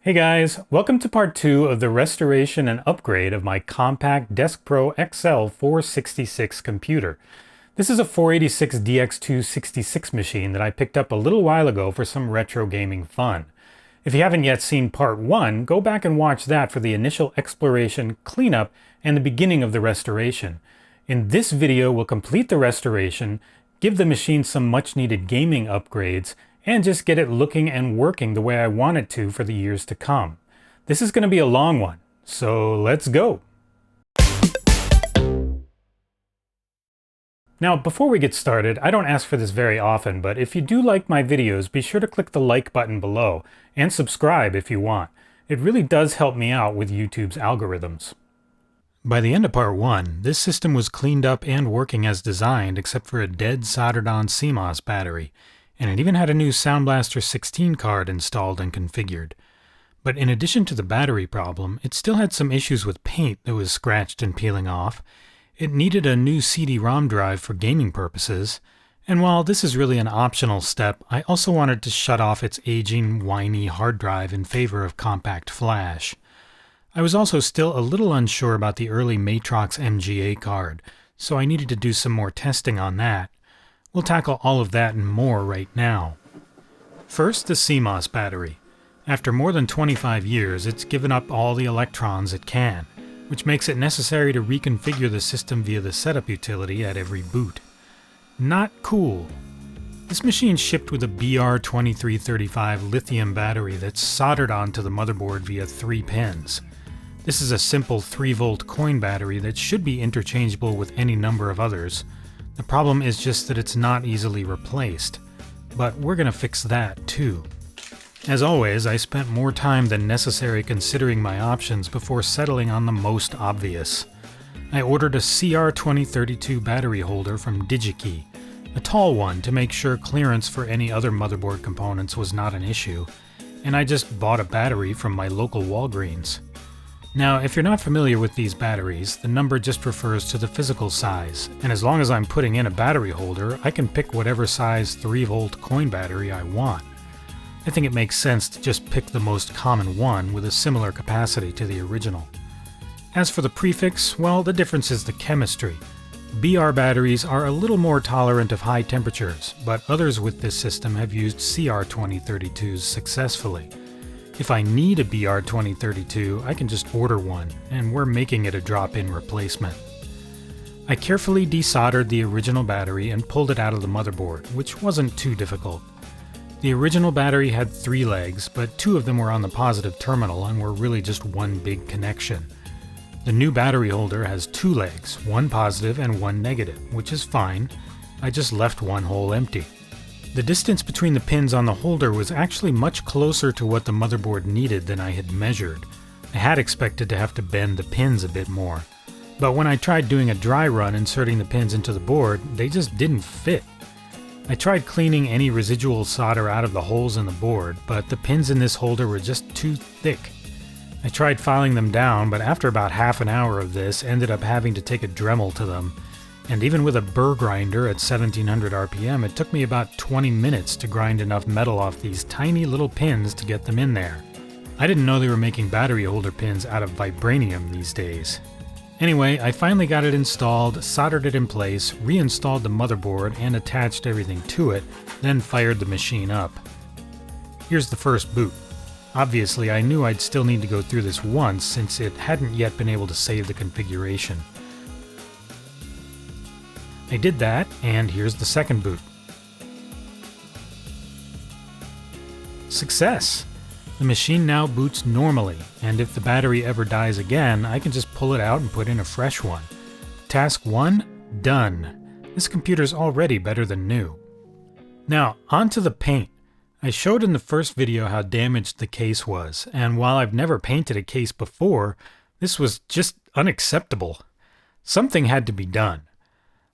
Hey guys, welcome to part 2 of the restoration and upgrade of my Compaq Deskpro XL 466 computer. This is a 486DX266 machine that I picked up a little while ago for some retro gaming fun. If you haven't yet seen part 1, go back and watch that for the initial exploration, cleanup, and the beginning of the restoration. In this video, we'll complete the restoration, give the machine some much needed gaming upgrades, and just get it looking and working the way I want it to for the years to come. This is going to be a long one, so let's go! Now, before we get started, I don't ask for this very often, but if you do like my videos, be sure to click the like button below, and subscribe if you want. It really does help me out with YouTube's algorithms. By the end of part 1, this system was cleaned up and working as designed except for a dead soldered-on CMOS battery, and it even had a new Sound Blaster 16 card installed and configured. But in addition to the battery problem, it still had some issues with paint that was scratched and peeling off. It needed a new CD-ROM drive for gaming purposes, and while this is really an optional step, I also wanted to shut off its aging, whiny hard drive in favor of CompactFlash. I was also still a little unsure about the early Matrox MGA card, so I needed to do some more testing on that. We'll tackle all of that and more right now. First, the CMOS battery. After more than 25 years, it's given up all the electrons it can, which makes it necessary to reconfigure the system via the setup utility at every boot. Not cool. This machine shipped with a BR2335 lithium battery that's soldered onto the motherboard via 3 pins. This is a simple 3-volt coin battery that should be interchangeable with any number of others. The problem is just that it's not easily replaced, but we're going to fix that too. As always, I spent more time than necessary considering my options before settling on the most obvious. I ordered a CR2032 battery holder from DigiKey, a tall one to make sure clearance for any other motherboard components was not an issue, and I just bought a battery from my local Walgreens. Now, if you're not familiar with these batteries, the number just refers to the physical size, and as long as I'm putting in a battery holder, I can pick whatever size 3-volt coin battery I want. I think it makes sense to just pick the most common one with a similar capacity to the original. As for the prefix, well, the difference is the chemistry. BR batteries are a little more tolerant of high temperatures, but others with this system have used CR2032s successfully. If I need a BR2032, I can just order one, and we're making it a drop-in replacement. I carefully desoldered the original battery and pulled it out of the motherboard, which wasn't too difficult. The original battery had 3 legs, but 2 of them were on the positive terminal and were really just one big connection. The new battery holder has 2 legs, one positive and one negative, which is fine. I just left one hole empty. The distance between the pins on the holder was actually much closer to what the motherboard needed than I had measured. I had expected to have to bend the pins a bit more, but when I tried doing a dry run inserting the pins into the board, they just didn't fit. I tried cleaning any residual solder out of the holes in the board, but the pins in this holder were just too thick. I tried filing them down, but after about half an hour of this, ended up having to take a Dremel to them. And even with a burr grinder at 1700 RPM, it took me about 20 minutes to grind enough metal off these tiny little pins to get them in there. I didn't know they were making battery holder pins out of vibranium these days. Anyway, I finally got it installed, soldered it in place, reinstalled the motherboard and attached everything to it, then fired the machine up. Here's the first boot. Obviously, I knew I'd still need to go through this once since it hadn't yet been able to save the configuration. I did that, and here's the second boot. Success! The machine now boots normally, and if the battery ever dies again, I can just pull it out and put in a fresh one. Task 1, done. This computer's already better than new. Now, on to the paint. I showed in the first video how damaged the case was, and while I've never painted a case before, this was just unacceptable. Something had to be done.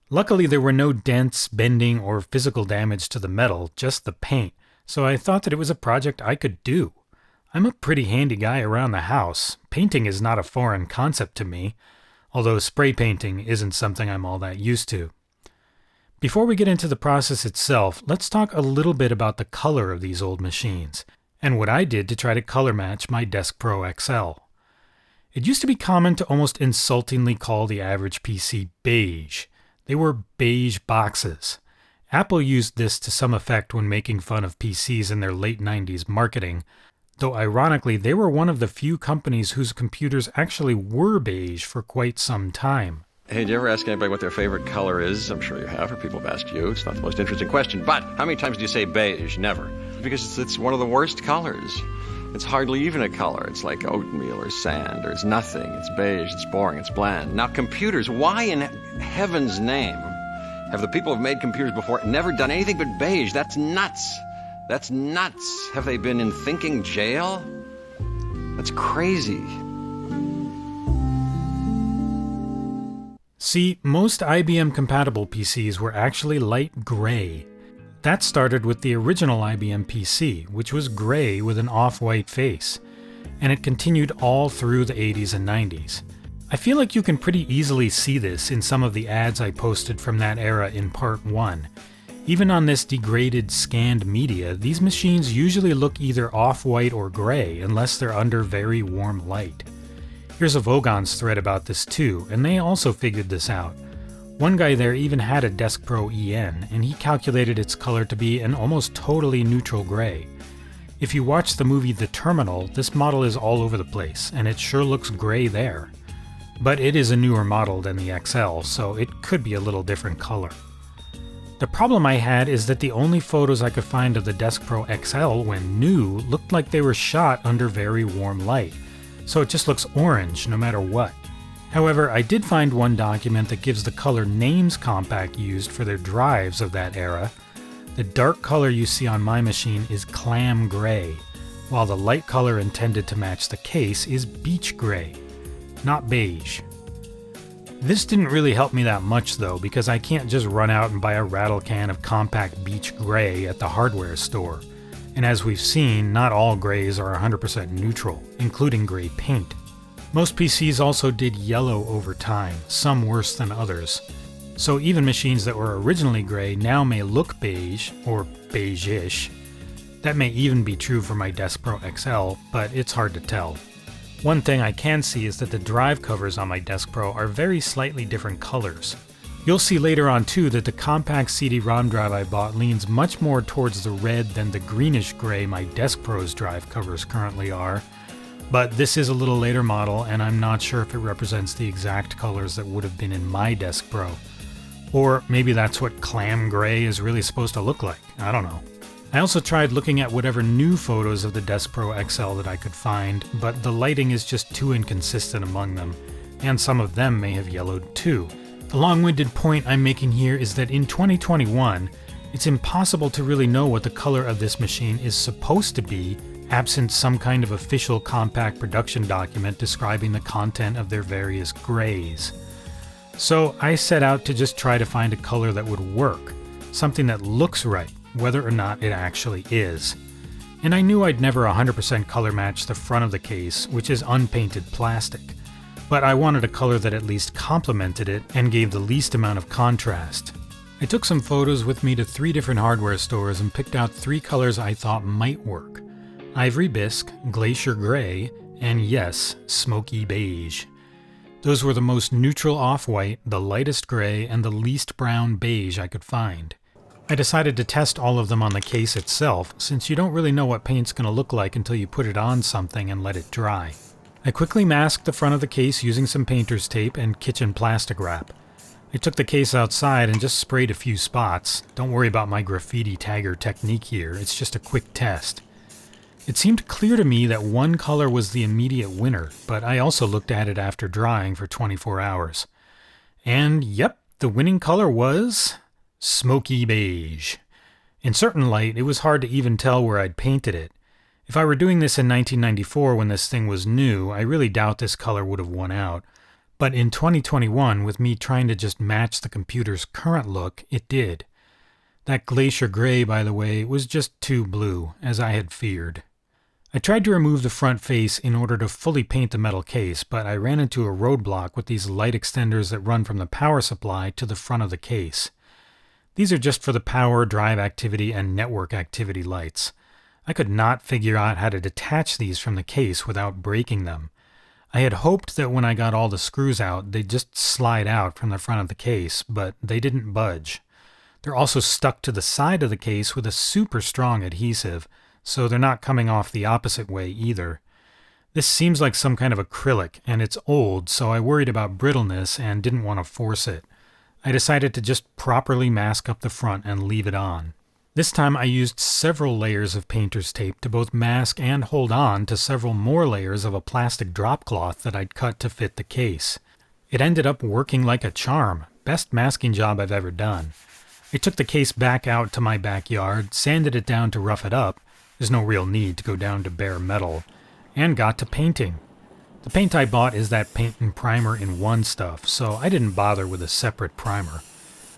Luckily, there were no dents, bending, or physical damage to the metal, just the paint, so I thought that it was a project I could do. I'm a pretty handy guy around the house. Painting is not a foreign concept to me, although spray painting isn't something I'm all that used to. Before we get into the process itself, let's talk a little bit about the color of these old machines. and what I did to try to color match my Deskpro XL. It used to be common to almost insultingly call the average PC beige. They were beige boxes. Apple used this to some effect when making fun of PCs in their late 90s marketing, though ironically they were one of the few companies whose computers actually were beige for quite some time. Hey, did you ever ask anybody what their favorite color is? I'm sure you have, or people have asked you. It's not the most interesting question, but how many times do you say beige? Never. Because it's one of the worst colors. It's hardly even a color. It's like oatmeal or sand, or it's nothing. It's beige, it's boring, it's bland. Now computers, why in heaven's name have the people who've made computers before never done anything but beige? That's nuts. That's nuts. Have they been in thinking jail? That's crazy. See, most IBM-compatible PCs were actually light gray. That started with the original IBM PC, which was gray with an off-white face, and it continued all through the 80s and 90s. I feel like you can pretty easily see this in some of the ads I posted from that era in Part 1. Even on this degraded, scanned media, these machines usually look either off-white or gray unless they're under very warm light. Here's a Vogon's thread about this too, and they also figured this out. One guy there even had a Deskpro EN, and he calculated its color to be an almost totally neutral gray. If you watch the movie The Terminal, this model is all over the place, and it sure looks gray there. But it is a newer model than the XL, so it could be a little different color. The problem I had is that the only photos I could find of the Deskpro XL when new looked like they were shot under very warm light, so it just looks orange no matter what. However, I did find one document that gives the color names Compaq used for their drives of that era. The dark color you see on my machine is clam gray, while the light color intended to match the case is beach gray, not beige. This didn't really help me that much though, because I can't just run out and buy a rattle can of Compaq Beach Gray at the hardware store. And as we've seen, not all grays are 100% neutral, including gray paint. Most PCs also did yellow over time, some worse than others. So even machines that were originally gray now may look beige, or beige-ish. That may even be true for my Deskpro XL, but it's hard to tell. One thing I can see is that the drive covers on my Deskpro are very slightly different colors. You'll see later on too that the Compaq CD-ROM drive I bought leans much more towards the red than the greenish gray my Deskpro's drive covers currently are. But this is a little later model, and I'm not sure if it represents the exact colors that would have been in my Deskpro. Or maybe that's what clam gray is really supposed to look like. I don't know. I also tried looking at whatever new photos of the Deskpro XL that I could find, but the lighting is just too inconsistent among them, and some of them may have yellowed too. The long-winded point I'm making here is that in 2021, it's impossible to really know what the color of this machine is supposed to be absent some kind of official Compaq production document describing the content of their various grays. So I set out to just try to find a color that would work, something that looks right, whether or not it actually is. And I knew I'd never 100% color match the front of the case, which is unpainted plastic, but I wanted a color that at least complemented it and gave the least amount of contrast. I took some photos with me to 3 different hardware stores and picked out 3 colors I thought might work: Ivory Bisque, Glacier Gray, and yes, Smoky Beige. Those were the most neutral off-white, the lightest gray, and the least brown beige I could find. I decided to test all of them on the case itself, since you don't really know what paint's going to look like until you put it on something and let it dry. I quickly masked the front of the case using some painter's tape and kitchen plastic wrap. I took the case outside and just sprayed a few spots. Don't worry about my graffiti tagger technique here, it's just a quick test. It seemed clear to me that one color was the immediate winner, but I also looked at it after drying for 24 hours. And yep, the winning color was smoky beige. In certain light, it was hard to even tell where I'd painted it. If I were doing this in 1994 when this thing was new, I really doubt this color would have won out. But in 2021, with me trying to just match the computer's current look, it did. That glacier gray, by the way, was just too blue, as I had feared. I tried to remove the front face in order to fully paint the metal case, but I ran into a roadblock with these light extenders that run from the power supply to the front of the case. These are just for the power, drive activity, and network activity lights. I could not figure out how to detach these from the case without breaking them. I had hoped that when I got all the screws out, they'd just slide out from the front of the case, but they didn't budge. They're also stuck to the side of the case with a super strong adhesive, so they're not coming off the opposite way either. This seems like some kind of acrylic, and it's old, so I worried about brittleness and didn't want to force it. I decided to just properly mask up the front and leave it on. This time I used several layers of painter's tape to both mask and hold on to several more layers of a plastic drop cloth that I'd cut to fit the case. It ended up working like a charm. Best masking job I've ever done. I took the case back out to my backyard, sanded it down to rough it up. There's no real need to go down to bare metal. And got to painting. The paint I bought is that paint and primer in one stuff, so I didn't bother with a separate primer.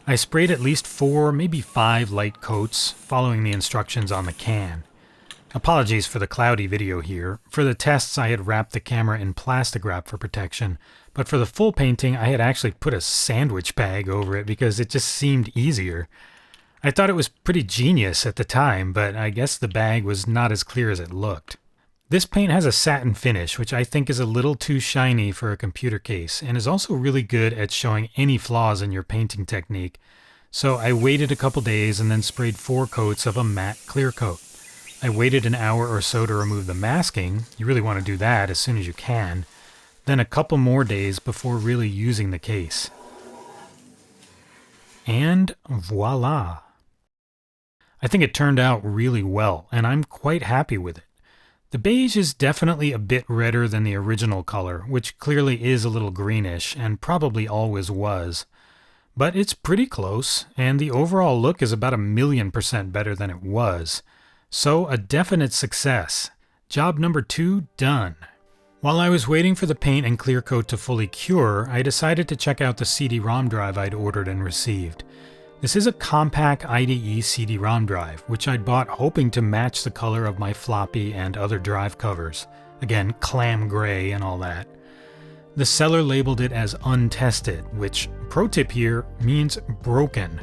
I sprayed at least 4, maybe 5 light coats, following the instructions on the can. Apologies for the cloudy video here. For the tests I had wrapped the camera in plastic wrap for protection, but for the full painting I had actually put a sandwich bag over it because it just seemed easier. I thought it was pretty genius at the time, but I guess the bag was not as clear as it looked. This paint has a satin finish, which I think is a little too shiny for a computer case, and is also really good at showing any flaws in your painting technique. So I waited a couple days and then sprayed 4 coats of a matte clear coat. I waited an hour or so to remove the masking. You really want to do that as soon as you can. Then a couple more days before really using the case. And voila! I think it turned out really well, and I'm quite happy with it. The beige is definitely a bit redder than the original color, which clearly is a little greenish, and probably always was. But it's pretty close, and the overall look is about 1,000,000% better than it was. So a definite success. Job number 2 done. While I was waiting for the paint and clear coat to fully cure, I decided to check out the CD-ROM drive I'd ordered and received. This is a Compaq IDE CD-ROM drive, which I'd bought hoping to match the color of my floppy and other drive covers. Again, clam gray and all that. The seller labeled it as untested, which, pro tip here, means broken.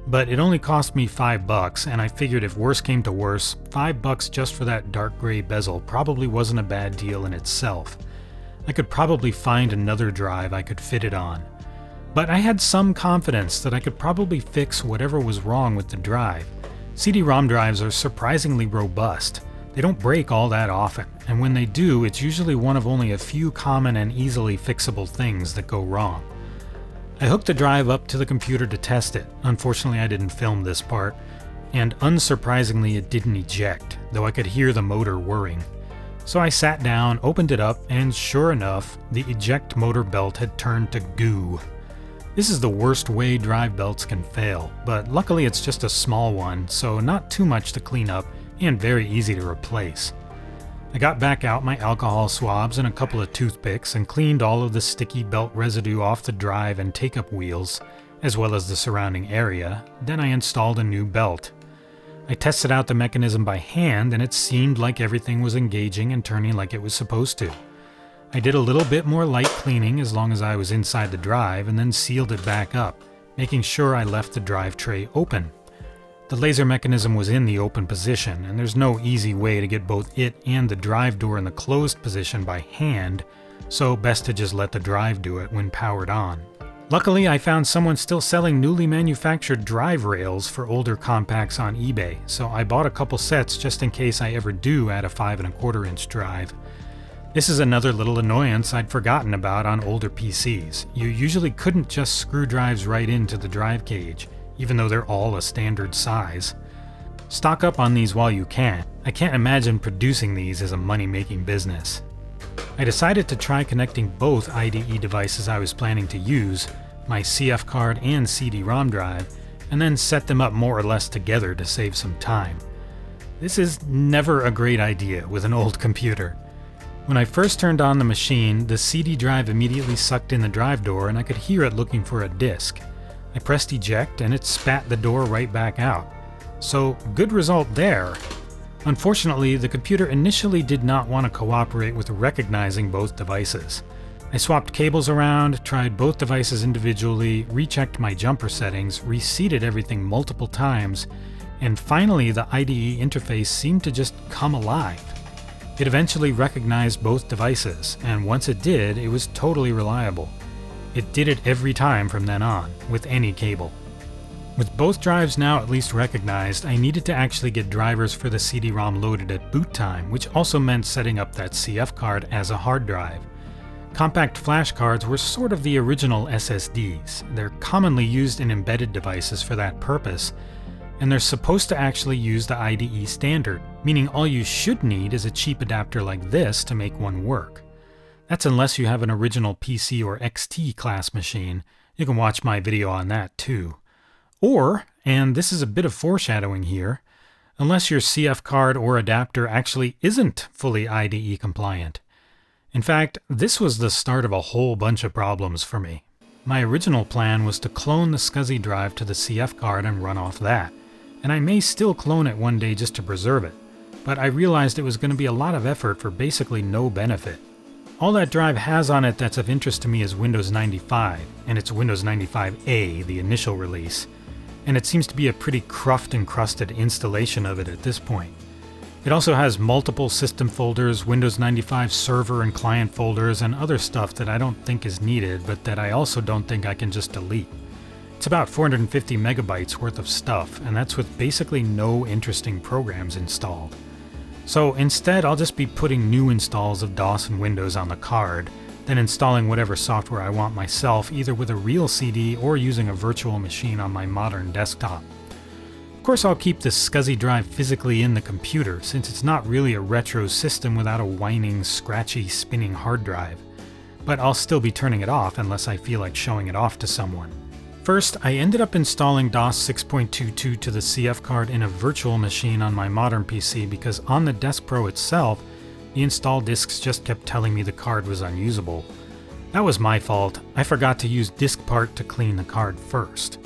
But it only cost me $5, and I figured if worse came to worse, $5 just for that dark gray bezel probably wasn't a bad deal in itself. I could probably find another drive I could fit it on. But I had some confidence that I could probably fix whatever was wrong with the drive. CD-ROM drives are surprisingly robust. They don't break all that often, and when they do, it's usually one of only a few common and easily fixable things that go wrong. I hooked the drive up to the computer to test it. Unfortunately, I didn't film this part, and unsurprisingly it didn't eject, though I could hear the motor whirring. So I sat down, opened it up, and sure enough, the eject motor belt had turned to goo. This is the worst way drive belts can fail, but luckily it's just a small one, so not too much to clean up and very easy to replace. I got back out my alcohol swabs and a couple of toothpicks and cleaned all of the sticky belt residue off the drive and take-up wheels, as well as the surrounding area. Then I installed a new belt. I tested out the mechanism by hand and it seemed like everything was engaging and turning like it was supposed to. I did a little bit more light cleaning as long as I was inside the drive and then sealed it back up, making sure I left the drive tray open. The laser mechanism was in the open position, and there's no easy way to get both it and the drive door in the closed position by hand, so best to just let the drive do it when powered on. Luckily, I found someone still selling newly manufactured drive rails for older Compaqs on eBay, so I bought a couple sets just in case I ever do add a 5¼ drive. This is another little annoyance I'd forgotten about on older PCs. You usually couldn't just screw drives right into the drive cage, even though they're all a standard size. Stock up on these while you can. I can't imagine producing these as a money-making business. I decided to try connecting both IDE devices I was planning to use, my CF card and CD-ROM drive, and then set them up more or less together to save some time. This is never a great idea with an old computer. When I first turned on the machine, the CD drive immediately sucked in the drive door and I could hear it looking for a disk. I pressed eject and it spat the door right back out. So, good result there. Unfortunately, the computer initially did not want to cooperate with recognizing both devices. I swapped cables around, tried both devices individually, rechecked my jumper settings, reseated everything multiple times, and finally the IDE interface seemed to just come alive. It eventually recognized both devices, and once it did, it was totally reliable. It did it every time from then on, with any cable. With both drives now at least recognized, I needed to actually get drivers for the CD-ROM loaded at boot time, which also meant setting up that CF card as a hard drive. CompactFlash cards were sort of the original SSDs. They're commonly used in embedded devices for that purpose, and they're supposed to actually use the IDE standard, meaning all you should need is a cheap adapter like this to make one work. That's unless you have an original PC or XT class machine. You can watch my video on that too. Or, and this is a bit of foreshadowing here, unless your CF card or adapter actually isn't fully IDE compliant. In fact, this was the start of a whole bunch of problems for me. My original plan was to clone the SCSI drive to the CF card and run off that, and I may still clone it one day just to preserve it, but I realized it was going to be a lot of effort for basically no benefit. All that drive has on it that's of interest to me is Windows 95, and it's Windows 95A, the initial release, and it seems to be a pretty encrusted installation of it at this point. It also has multiple system folders, Windows 95 server and client folders, and other stuff that I don't think is needed, but that I also don't think I can just delete. It's about 450 megabytes worth of stuff, and that's with basically no interesting programs installed. So instead, I'll just be putting new installs of DOS and Windows on the card, then installing whatever software I want myself, either with a real CD or using a virtual machine on my modern desktop. Of course, I'll keep this SCSI drive physically in the computer, since it's not really a retro system without a whining, scratchy, spinning hard drive. But I'll still be turning it off unless I feel like showing it off to someone. First, I ended up installing DOS 6.22 to the CF card in a virtual machine on my modern PC because on the Deskpro itself, the install disks just kept telling me the card was unusable. That was my fault. I forgot to use DiskPart to clean the card first.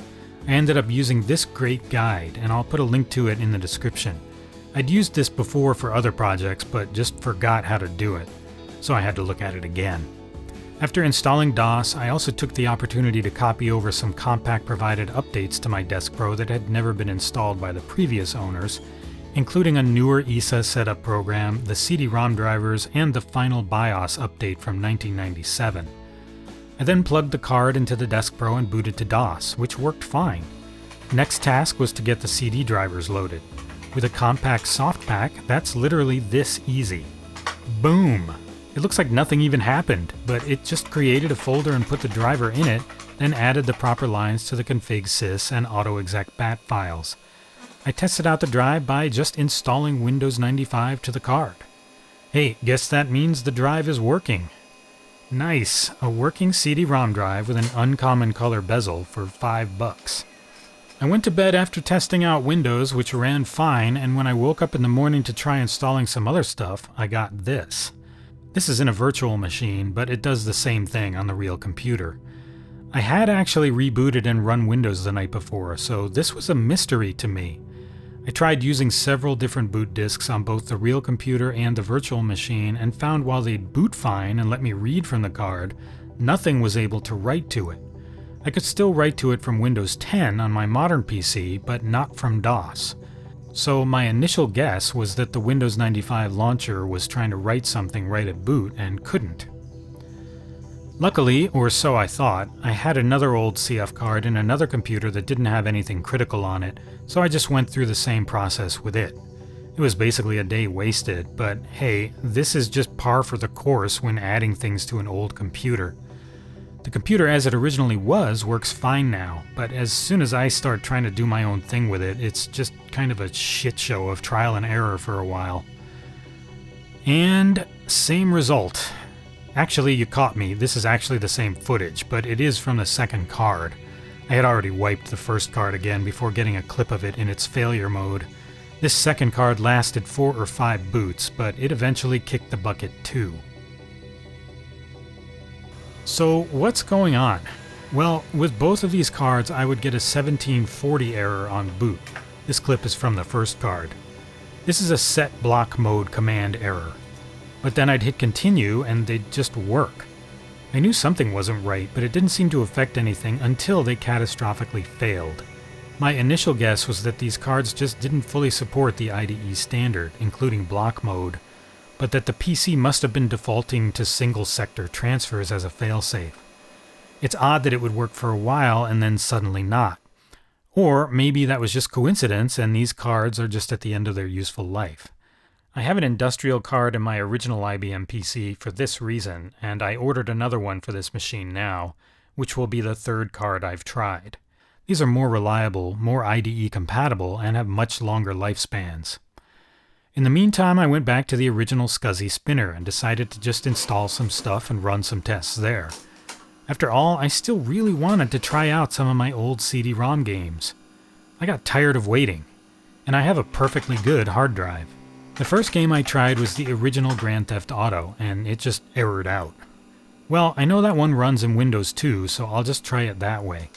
I ended up using this great guide, and I'll put a link to it in the description. I'd used this before for other projects, but just forgot how to do it, so I had to look at it again. After installing DOS, I also took the opportunity to copy over some Compaq-provided updates to my Deskpro that had never been installed by the previous owners, including a newer ESA setup program, the CD-ROM drivers, and the final BIOS update from 1997. I then plugged the card into the Deskpro and booted to DOS, which worked fine. Next task was to get the CD drivers loaded. With a Compaq soft pack, that's literally this easy. Boom! It looks like nothing even happened, but it just created a folder and put the driver in it, then added the proper lines to the config sys and autoexec bat files. I tested out the drive by just installing Windows 95 to the card. Hey, guess that means the drive is working. Nice, a working CD-ROM drive with an uncommon color bezel for $5. I went to bed after testing out Windows, which ran fine, and when I woke up in the morning to try installing some other stuff, I got this. This is in a virtual machine, but it does the same thing on the real computer. I had actually rebooted and run Windows the night before, so this was a mystery to me. I tried using several different boot disks on both the real computer and the virtual machine and found while they'd boot fine and let me read from the card, nothing was able to write to it. I could still write to it from Windows 10 on my modern PC, but not from DOS. So my initial guess was that the Windows 95 launcher was trying to write something right at boot and couldn't. Luckily, or so I thought, I had another old CF card in another computer that didn't have anything critical on it, so I just went through the same process with it. It was basically a day wasted, but hey, this is just par for the course when adding things to an old computer. The computer as it originally was works fine now, but as soon as I start trying to do my own thing with it, it's just kind of a shit show of trial and error for a while. And same result. Actually, you caught me. This is actually the same footage, but it is from the second card. I had already wiped the first card again before getting a clip of it in its failure mode. This second card lasted 4 or 5 boots, but it eventually kicked the bucket too. So what's going on? Well, with both of these cards, I would get a 1740 error on boot. This clip is from the first card. This is a set block mode command error. But then I'd hit continue and they'd just work. I knew something wasn't right, but it didn't seem to affect anything until they catastrophically failed. My initial guess was that these cards just didn't fully support the IDE standard, including block mode, but that the PC must have been defaulting to single sector transfers as a failsafe. It's odd that it would work for a while and then suddenly not. Or maybe that was just coincidence and these cards are just at the end of their useful life. I have an industrial card in my original IBM PC for this reason, and I ordered another one for this machine now, which will be the third card I've tried. These are more reliable, more IDE compatible, and have much longer lifespans. In the meantime, I went back to the original SCSI spinner and decided to just install some stuff and run some tests there. After all, I still really wanted to try out some of my old CD-ROM games. I got tired of waiting, and I have a perfectly good hard drive. The first game I tried was the original Grand Theft Auto, and it just errored out. Well, I know that one runs in Windows too, so I'll just try it that way.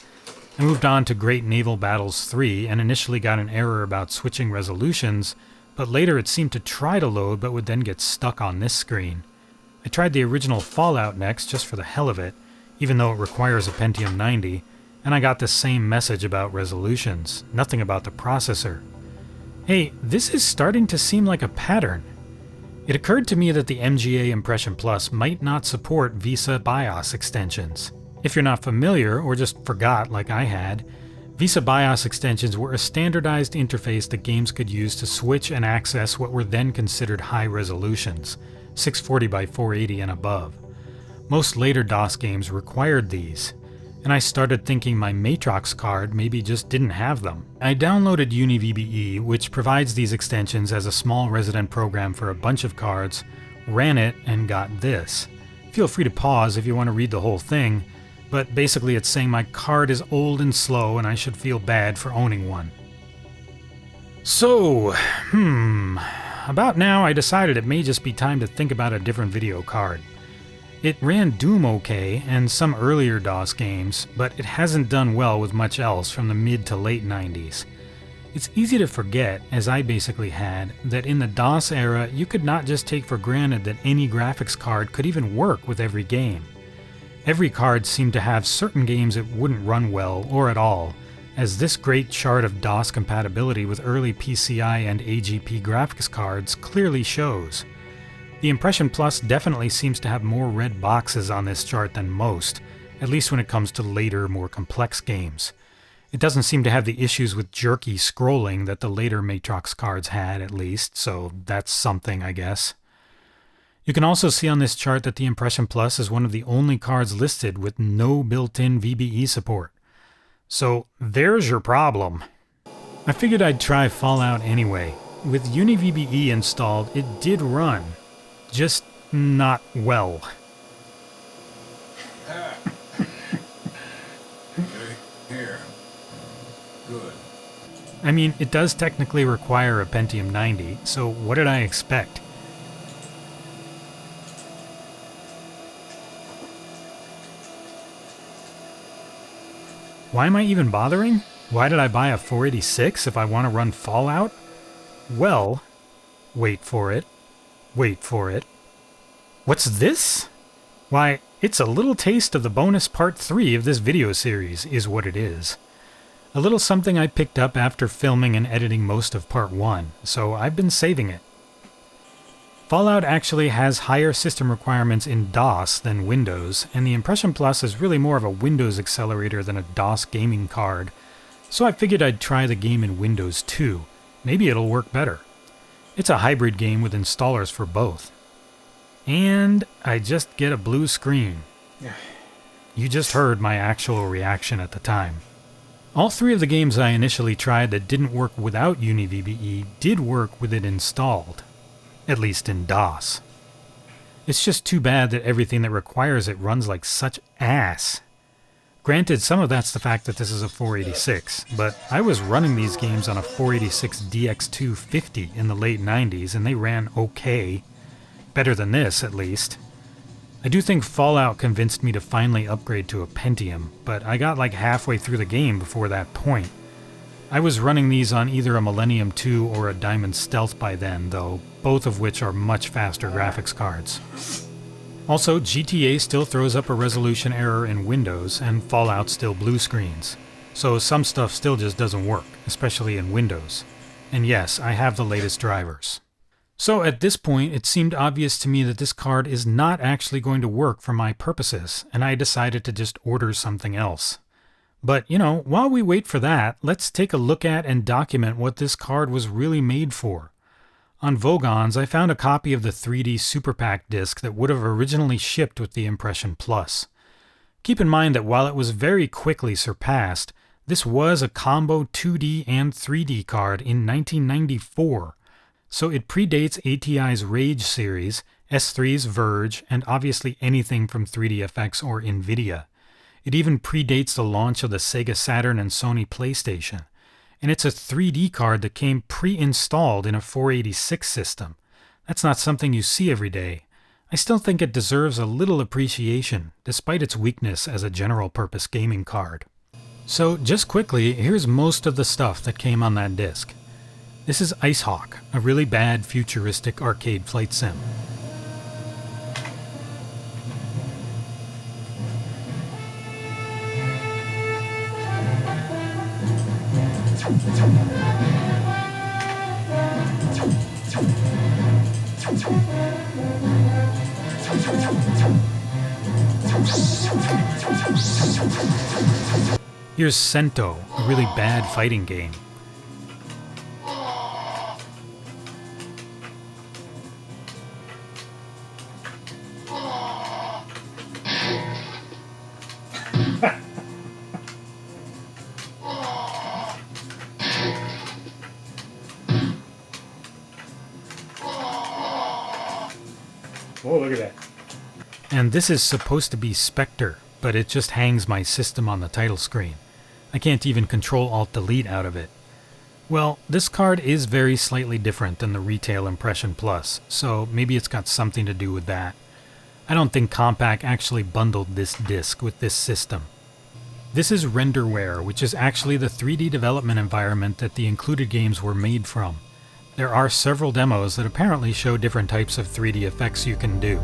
I moved on to Great Naval Battles 3 and initially got an error about switching resolutions, but later it seemed to try to load but would then get stuck on this screen. I tried the original Fallout next just for the hell of it, even though it requires a Pentium 90, and I got the same message about resolutions, nothing about the processor. Hey, this is starting to seem like a pattern. It occurred to me that the MGA Impression Plus might not support VISA BIOS extensions. If you're not familiar, or just forgot like I had, VISA BIOS extensions were a standardized interface that games could use to switch and access what were then considered high resolutions, 640 by 480 and above. Most later DOS games required these, and I started thinking my Matrox card maybe just didn't have them. I downloaded UniVBE, which provides these extensions as a small resident program for a bunch of cards, ran it, and got this. Feel free to pause if you want to read the whole thing, but basically it's saying my card is old and slow and I should feel bad for owning one. So, about now I decided it may just be time to think about a different video card. It ran Doom okay and some earlier DOS games, but it hasn't done well with much else from the mid to late 90s. It's easy to forget, as I basically had, that in the DOS era you could not just take for granted that any graphics card could even work with every game. Every card seemed to have certain games it wouldn't run well or at all, as this great chart of DOS compatibility with early PCI and AGP graphics cards clearly shows. The Impression Plus definitely seems to have more red boxes on this chart than most, at least when it comes to later, more complex games. It doesn't seem to have the issues with jerky scrolling that the later Matrox cards had, at least, so that's something, I guess. You can also see on this chart that the Impression Plus is one of the only cards listed with no built-in VBE support. So there's your problem. I figured I'd try Fallout anyway. With UniVBE installed, it did run. Just not well. Here. Good. I mean, it does technically require a Pentium 90, so what did I expect? Why am I even bothering? Why did I buy a 486 if I want to run Fallout? Well, wait for it. Wait for it. What's this? Why, it's a little taste of the bonus part 3 of this video series, is what it is. A little something I picked up after filming and editing most of part 1, so I've been saving it. Fallout actually has higher system requirements in DOS than Windows, and the Impression Plus is really more of a Windows accelerator than a DOS gaming card, so I figured I'd try the game in Windows too. Maybe it'll work better. It's a hybrid game with installers for both. And I just get a blue screen. You just heard my actual reaction at the time. All 3 of the games I initially tried that didn't work without UniVBE did work with it installed. At least in DOS. It's just too bad that everything that requires it runs like such ass. Granted, some of that's the fact that this is a 486, but I was running these games on a 486 DX250 in the late 90s and they ran okay. Better than this, at least. I do think Fallout convinced me to finally upgrade to a Pentium, but I got like halfway through the game before that point. I was running these on either a Millennium 2 or a Diamond Stealth by then, though, both of which are much faster graphics cards. Also, GTA still throws up a resolution error in Windows, and Fallout still blue screens. so some stuff still just doesn't work, especially in Windows. And yes, I have the latest drivers. So at this point, it seemed obvious to me that this card is not actually going to work for my purposes, and I decided to just order something else. But, while we wait for that, let's take a look at and document what this card was really made for. On Vogons, I found a copy of the 3D SuperPack disc that would have originally shipped with the Impression Plus. Keep in mind that while it was very quickly surpassed, this was a combo 2D and 3D card in 1994, so it predates ATI's Rage series, S3's Verge, and obviously anything from 3DFX or NVIDIA. It even predates the launch of the Sega Saturn and Sony PlayStation. And it's a 3D card that came pre-installed in a 486 system. That's not something you see every day. I still think it deserves a little appreciation, despite its weakness as a general-purpose gaming card. So, just quickly, here's most of the stuff that came on that disc. This is Ice Hawk, a really bad futuristic arcade flight sim. Here's Cento, a really bad fighting game. Oh, look at that. And this is supposed to be Spectre, but it just hangs my system on the title screen. I can't even Control-Alt-Delete out of it. Well, this card is very slightly different than the retail Impression Plus, so maybe it's got something to do with that. I don't think Compaq actually bundled this disc with this system. This is Renderware, which is actually the 3D development environment that the included games were made from. There are several demos that apparently show different types of 3D effects you can do.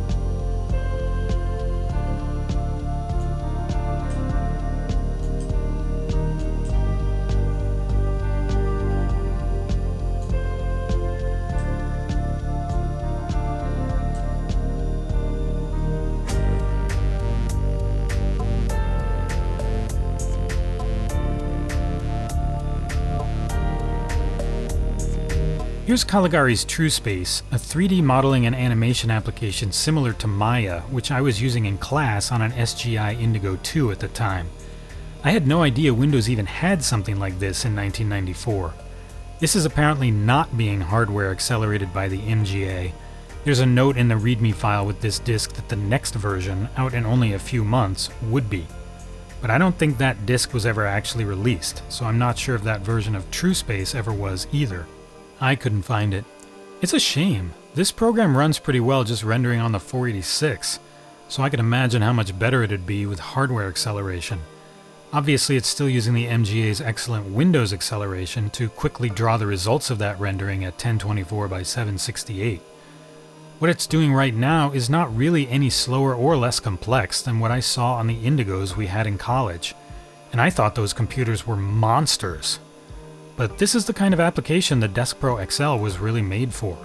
Here's Caligari's TrueSpace, a 3D modeling and animation application similar to Maya, which I was using in class on an SGI Indigo 2 at the time. I had no idea Windows even had something like this in 1994. This is apparently not being hardware accelerated by the MGA. There's a note in the README file with this disk that the next version, out in only a few months, would be. But I don't think that disk was ever actually released, so I'm not sure if that version of TrueSpace ever was either. I couldn't find it. It's a shame. This program runs pretty well just rendering on the 486, so I can imagine how much better it'd be with hardware acceleration. Obviously, it's still using the MGA's excellent Windows acceleration to quickly draw the results of that rendering at 1024 by 768. What it's doing right now is not really any slower or less complex than what I saw on the Indigos we had in college, and I thought those computers were monsters. But this is the kind of application the Deskpro XL was really made for.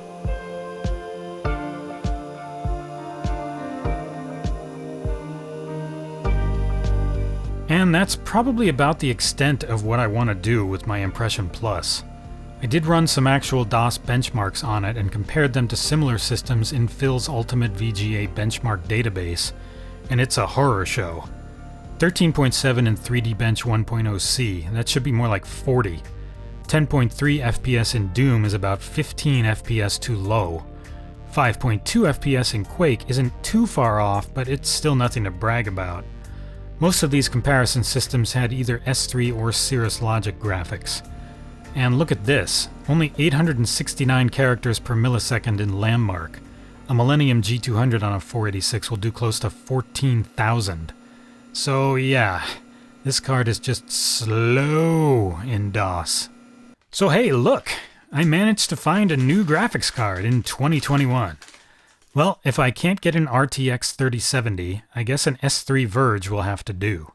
And that's probably about the extent of what I want to do with my Impression Plus. I did run some actual DOS benchmarks on it and compared them to similar systems in Phil's Ultimate VGA benchmark database, and it's a horror show. 13.7 in 3D Bench 1.0C, that should be more like 40. 10.3 FPS in Doom is about 15 FPS too low. 5.2 FPS in Quake isn't too far off, but it's still nothing to brag about. Most of these comparison systems had either S3 or Cirrus Logic graphics. And look at this, only 869 characters per millisecond in Landmark. A Millennium G200 on a 486 will do close to 14,000. So yeah, this card is just slow in DOS. So hey, look! I managed to find a new graphics card in 2021. Well, if I can't get an RTX 3070, I guess an S3 Verge will have to do.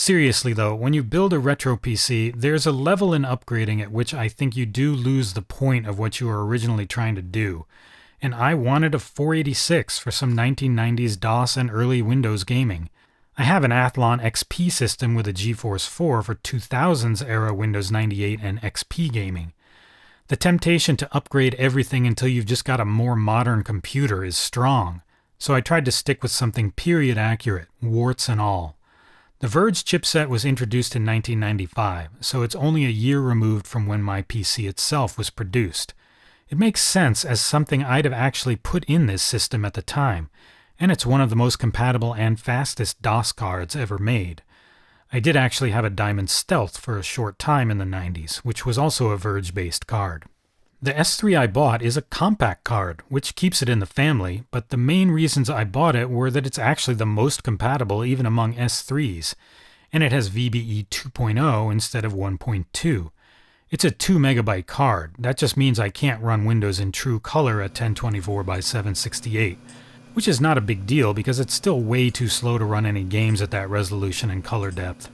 Seriously though, when you build a retro PC, there's a level in upgrading at which I think you do lose the point of what you were originally trying to do. And I wanted a 486 for some 1990s DOS and early Windows gaming. I have an Athlon XP system with a GeForce 4 for 2000s era Windows 98 and XP gaming. The temptation to upgrade everything until you've just got a more modern computer is strong, so I tried to stick with something period accurate, warts and all. The Verge chipset was introduced in 1995, so it's only a year removed from when my PC itself was produced. It makes sense as something I'd have actually put in this system at the time, and it's one of the most compatible and fastest DOS cards ever made. I did actually have a Diamond Stealth for a short time in the 90s, which was also a Verge-based card. The S3 I bought is a Compaq card, which keeps it in the family, but the main reasons I bought it were that it's actually the most compatible even among S3s, and it has VBE 2.0 instead of 1.2. It's a 2 megabyte card. That just means I can't run Windows in true color at 1024 by 768, which is not a big deal because it's still way too slow to run any games at that resolution and color depth.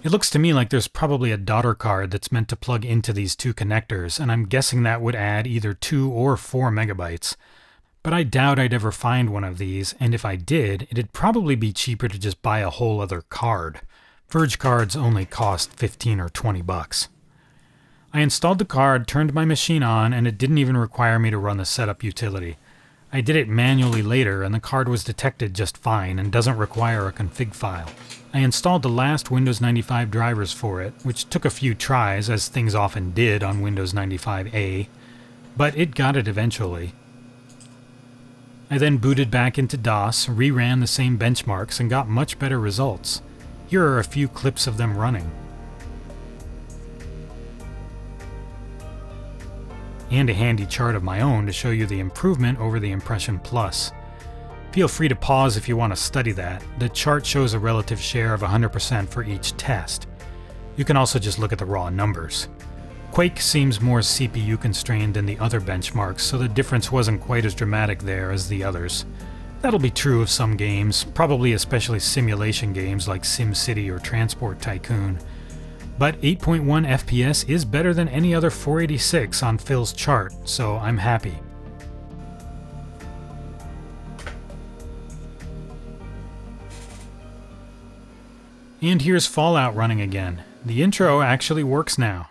It looks to me like there's probably a daughter card that's meant to plug into these two connectors, and I'm guessing that would add either 2 or 4 megabytes. But I doubt I'd ever find one of these, and if I did, it'd probably be cheaper to just buy a whole other card. Verge cards only cost 15 or 20 bucks. I installed the card, turned my machine on, and it didn't even require me to run the setup utility. I did it manually later, and the card was detected just fine and doesn't require a config file. I installed the last Windows 95 drivers for it, which took a few tries, as things often did on Windows 95A, but it got it eventually. I then booted back into DOS, reran the same benchmarks, and got much better results. Here are a few clips of them running. And a handy chart of my own to show you the improvement over the Impression Plus. Feel free to pause if you want to study that. The chart shows a relative share of 100% for each test. You can also just look at the raw numbers. Quake seems more CPU constrained than the other benchmarks, so the difference wasn't quite as dramatic there as the others. That'll be true of some games, probably especially simulation games like SimCity or Transport Tycoon. But 8.1 FPS is better than any other 486 on Phil's chart, so I'm happy. And here's Fallout running again. The intro actually works now.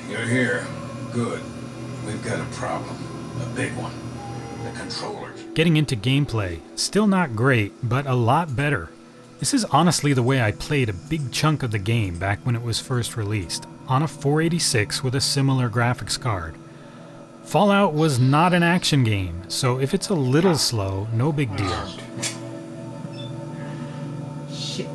You're here. Good. We've got a problem. A big one. The controllers. Getting into gameplay, still not great, but a lot better. This is honestly the way I played a big chunk of the game back when it was first released, on a 486 with a similar graphics card. Fallout was not an action game, so if it's a little slow, no big deal. Shit.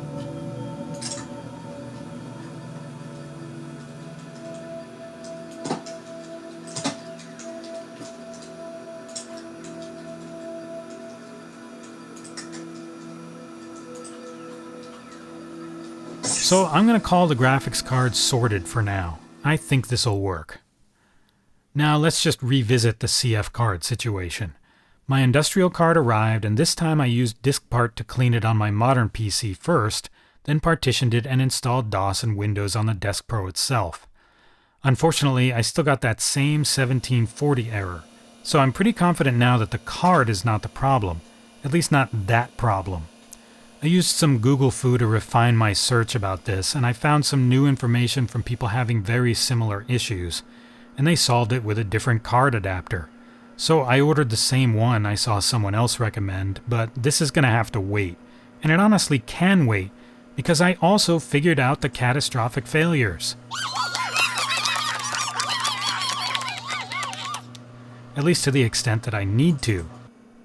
So I'm going to call the graphics card sorted for now. I think this'll work. Now let's just revisit the CF card situation. My industrial card arrived, and this time I used DiskPart to clean it on my modern PC first, then partitioned it and installed DOS and Windows on the Deskpro itself. Unfortunately, I still got that same 1740 error, so I'm pretty confident now that the card is not the problem, at least not that problem. I used some Google Foo to refine my search about this, and I found some new information from people having very similar issues, and they solved it with a different card adapter. So I ordered the same one I saw someone else recommend, but this is going to have to wait. And it honestly can wait, because I also figured out the catastrophic failures. At least to the extent that I need to.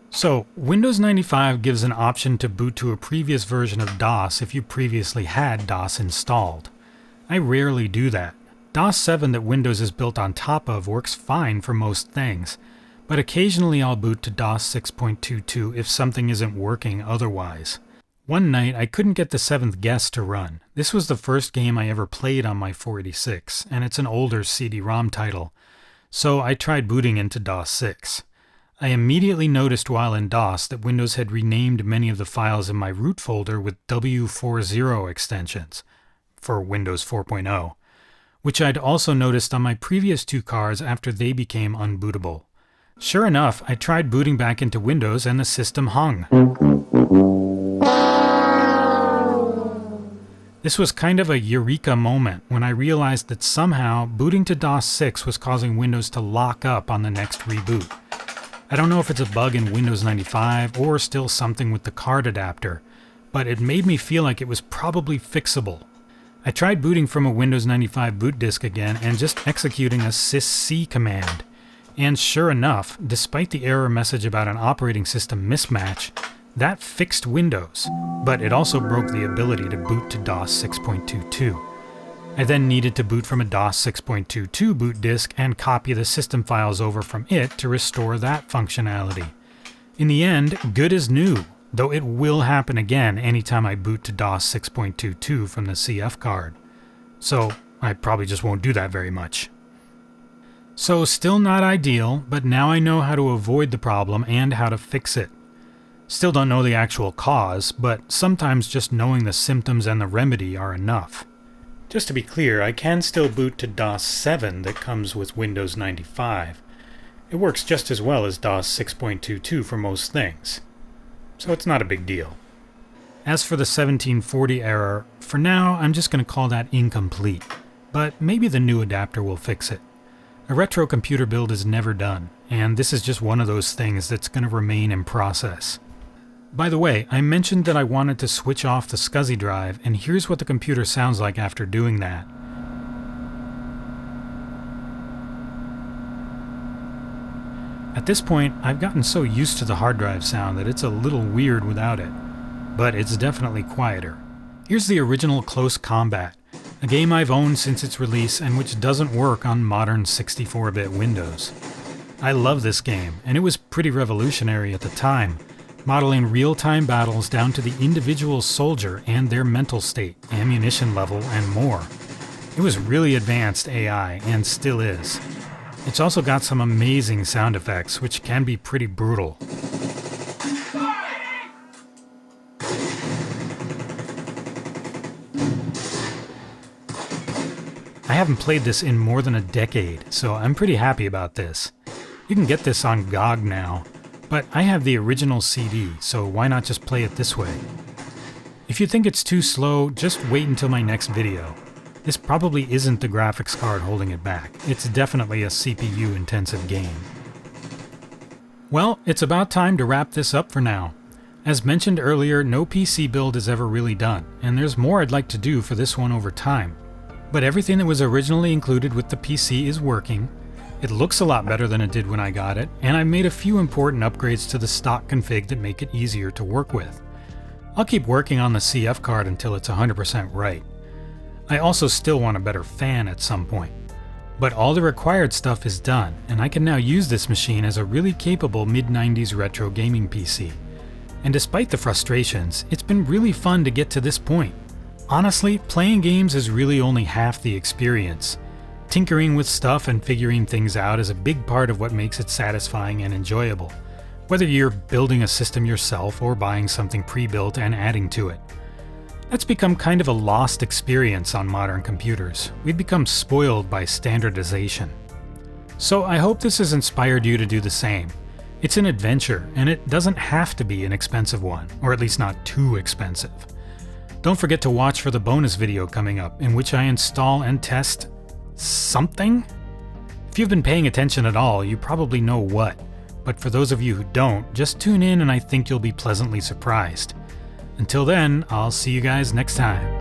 So, Windows 95 gives an option to boot to a previous version of DOS if you previously had DOS installed. I rarely do that. DOS 7 that Windows is built on top of works fine for most things, but occasionally I'll boot to DOS 6.22 if something isn't working otherwise. One night I couldn't get the 7th Guest to run. This was the first game I ever played on my 486, and it's an older CD-ROM title, so I tried booting into DOS 6. I immediately noticed while in DOS that Windows had renamed many of the files in my root folder with W40 extensions for Windows 4.0, which I'd also noticed on my previous 2 cards after they became unbootable. Sure enough, I tried booting back into Windows and the system hung. This was kind of a eureka moment when I realized that somehow booting to DOS 6 was causing Windows to lock up on the next reboot. I don't know if it's a bug in Windows 95 or still something with the card adapter, but it made me feel like it was probably fixable. I tried booting from a Windows 95 boot disk again and just executing a sysc command. And sure enough, despite the error message about an operating system mismatch, that fixed Windows, but it also broke the ability to boot to DOS 6.22. I then needed to boot from a DOS 6.22 boot disk and copy the system files over from it to restore that functionality. In the end, good as new, though it will happen again anytime I boot to DOS 6.22 from the CF card. So I probably just won't do that very much. So still not ideal, but now I know how to avoid the problem and how to fix it. Still don't know the actual cause, but sometimes just knowing the symptoms and the remedy are enough. Just to be clear, I can still boot to DOS 7 that comes with Windows 95. It works just as well as DOS 6.22 for most things, so it's not a big deal. As for the 1740 error, for now I'm just going to call that incomplete, but maybe the new adapter will fix it. A retro computer build is never done, and this is just one of those things that's going to remain in process. By the way, I mentioned that I wanted to switch off the SCSI drive, and here's what the computer sounds like after doing that. At this point, I've gotten so used to the hard drive sound that it's a little weird without it, but it's definitely quieter. Here's the original Close Combat, a game I've owned since its release and which doesn't work on modern 64-bit Windows. I love this game, and it was pretty revolutionary at the time, modeling real-time battles down to the individual soldier and their mental state, ammunition level, and more. It was really advanced AI, and still is. It's also got some amazing sound effects, which can be pretty brutal. I haven't played this in more than a decade, so I'm pretty happy about this. You can get this on GOG now, but I have the original CD, so why not just play it this way? If you think it's too slow, just wait until my next video. This probably isn't the graphics card holding it back. It's definitely a CPU-intensive game. Well, it's about time to wrap this up for now. As mentioned earlier, no PC build is ever really done, and there's more I'd like to do for this one over time. But everything that was originally included with the PC is working. It looks a lot better than it did when I got it, and I made a few important upgrades to the stock config that make it easier to work with. I'll keep working on the CF card until it's 100% right. I also still want a better fan at some point. But all the required stuff is done, and I can now use this machine as a really capable mid-90s retro gaming PC. And despite the frustrations, it's been really fun to get to this point. Honestly, playing games is really only half the experience. Tinkering with stuff and figuring things out is a big part of what makes it satisfying and enjoyable, whether you're building a system yourself or buying something pre-built and adding to it. That's become kind of a lost experience on modern computers. We've become spoiled by standardization. So I hope this has inspired you to do the same. It's an adventure, and it doesn't have to be an expensive one, or at least not too expensive. Don't forget to watch for the bonus video coming up, in which I install and test something? If you've been paying attention at all, you probably know what. But for those of you who don't, just tune in and I think you'll be pleasantly surprised. Until then, I'll see you guys next time.